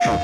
It's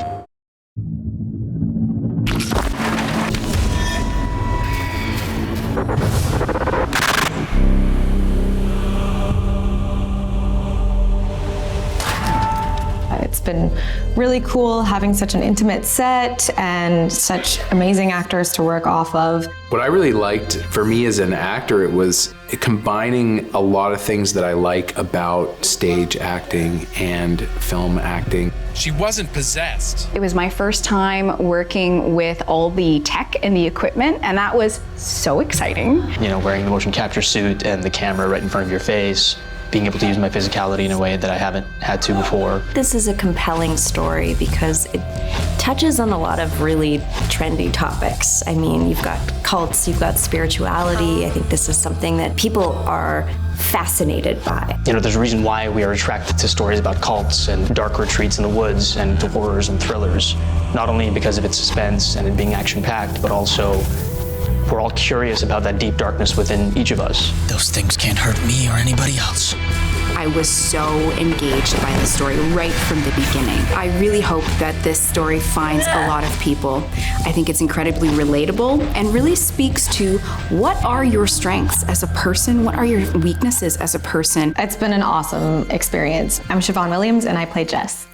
been really cool having such an intimate set and such amazing actors to work off of. What I really liked for me as an actor, it was combining a lot of things that I like about stage acting and film acting. She wasn't possessed. It was my first time working with all the tech and the equipment, and that was so exciting. You know, wearing the motion capture suit and the camera right in front of your face, being able to use my physicality in a way that I haven't had to before. This is a compelling story because it touches on a lot of really trendy topics. I mean, you've got cults, you've got spirituality. I think this is something that people are fascinated by. You know, there's a reason why we are attracted to stories about cults and dark retreats in the woods and horrors and thrillers. Not only because of its suspense and it being action-packed, but also we're all curious about that deep darkness within each of us. Those things can't hurt me or anybody else. I was so engaged by the story right from the beginning. I really hope that this story finds a lot of people. I think it's incredibly relatable and really speaks to what are your strengths as a person, what are your weaknesses as a person. It's been an awesome experience. I'm Siobhan Williams and I play Jess.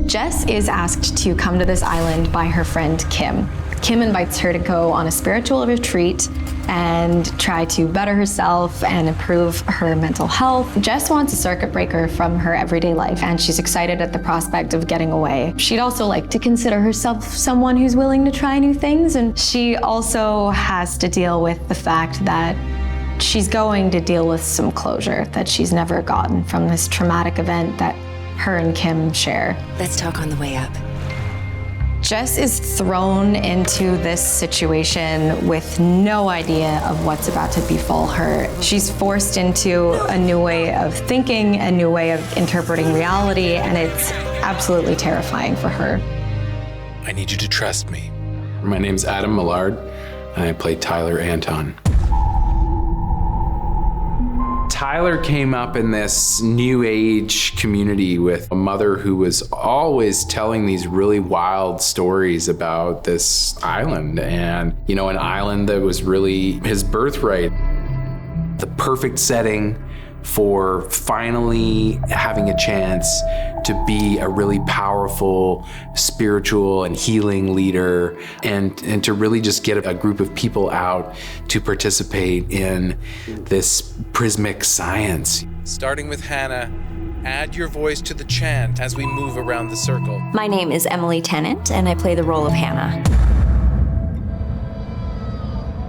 Jess is asked to come to this island by her friend Kim. Kim invites her to go on a spiritual retreat and try to better herself and improve her mental health. Jess wants a circuit breaker from her everyday life, and she's excited at the prospect of getting away. She'd also like to consider herself someone who's willing to try new things, and she also has to deal with the fact that she's going to deal with some closure that she's never gotten from this traumatic event that her and Kim share. Let's talk on the way up. Jess is thrown into this situation with no idea of what's about to befall her. She's forced into a new way of thinking, a new way of interpreting reality, and it's absolutely terrifying for her. I need you to trust me. My name's Adam Millard, and I play Tyler Anton. Tyler came up in this new age community with a mother who was always telling these really wild stories about this island, and, you know, an island that was really his birthright. The perfect setting for finally having a chance to be a really powerful spiritual and healing leader, and to really just get a group of people out to participate in this prismic science. Starting with Hannah, add your voice to the chant as we move around the circle. My name is Emily Tennant, and I play the role of Hannah.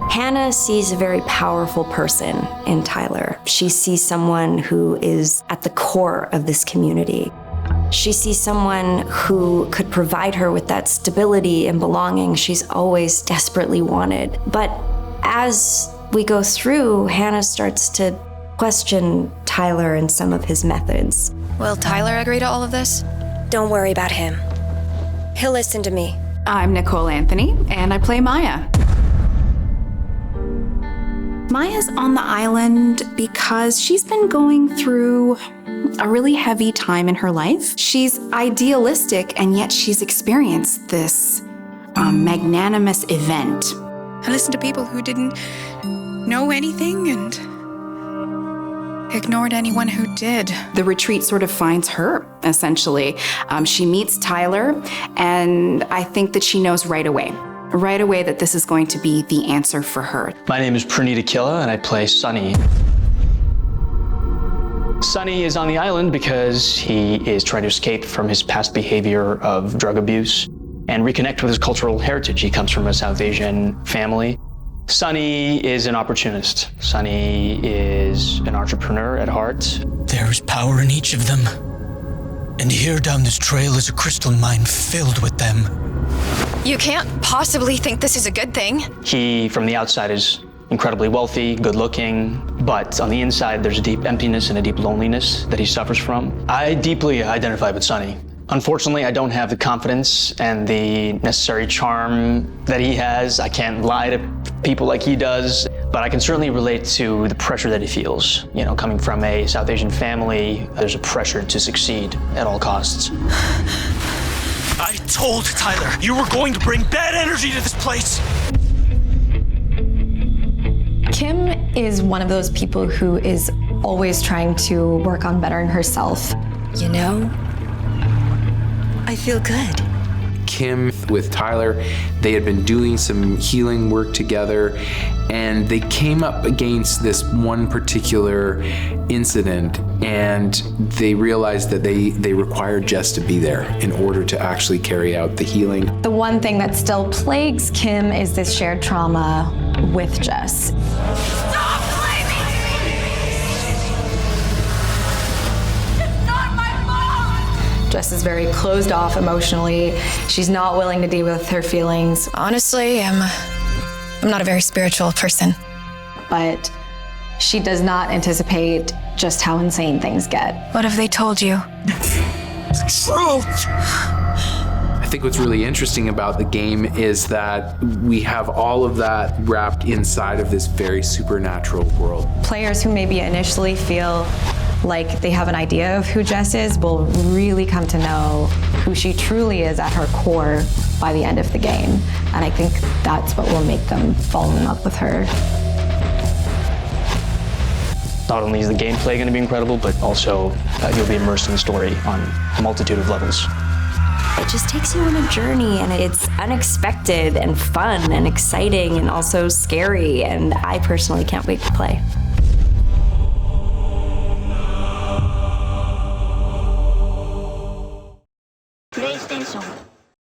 Hannah sees a very powerful person in Tyler. She sees someone who is at the core of this community. She sees someone who could provide her with that stability and belonging she's always desperately wanted. But as we go through, Hannah starts to question Tyler and some of his methods. Will Tyler agree to all of this? Don't worry about him. He'll listen to me. I'm Nicole Anthony, and I play Maya. Maya's on the island because she's been going through a really heavy time in her life. She's idealistic, and yet she's experienced this magnanimous event. I listened to people who didn't know anything and ignored anyone who did. The retreat sort of finds her, essentially. She meets Tyler, and I think that she knows right away that this is going to be the answer for her. My name is Pranita Killa, and I play Sunny. Sunny is on the island because he is trying to escape from his past behavior of drug abuse and reconnect with his cultural heritage. He comes from a South Asian family. Sunny is an opportunist. Sunny is an entrepreneur at heart. There is power in each of them. And here down this trail is a crystal mine filled with them. You can't possibly think this is a good thing. He, from the outside, is incredibly wealthy, good looking, but on the inside, there's a deep emptiness and a deep loneliness that he suffers from. I deeply identify with Sunny. Unfortunately, I don't have the confidence and the necessary charm that he has. I can't lie to people like he does, but I can certainly relate to the pressure that he feels. You know, coming from a South Asian family, there's a pressure to succeed at all costs. I told Tyler you were going to bring bad energy to this place. Kim is one of those people who is always trying to work on bettering herself. You know, I feel good. Kim with Tyler, they had been doing some healing work together, and they came up against this one particular incident, and they realized that they required Jess to be there in order to actually carry out the healing. The one thing that still plagues Kim is this shared trauma with Jess. Stop blaming me! It's not my fault! Jess is very closed off emotionally. She's not willing to deal with her feelings. Honestly, I'm not a very spiritual person. But she does not anticipate just how insane things get. What have they told you? Truth! I think what's really interesting about the game is that we have all of that wrapped inside of this very supernatural world. Players who maybe initially feel like they have an idea of who Jess is will really come to know who she truly is at her core by the end of the game. And I think that's what will make them fall in love with her. Not only is the gameplay going to be incredible, but also you'll be immersed in the story on a multitude of levels. It just takes you on a journey, and it's unexpected and fun and exciting and also scary, and I personally can't wait to play.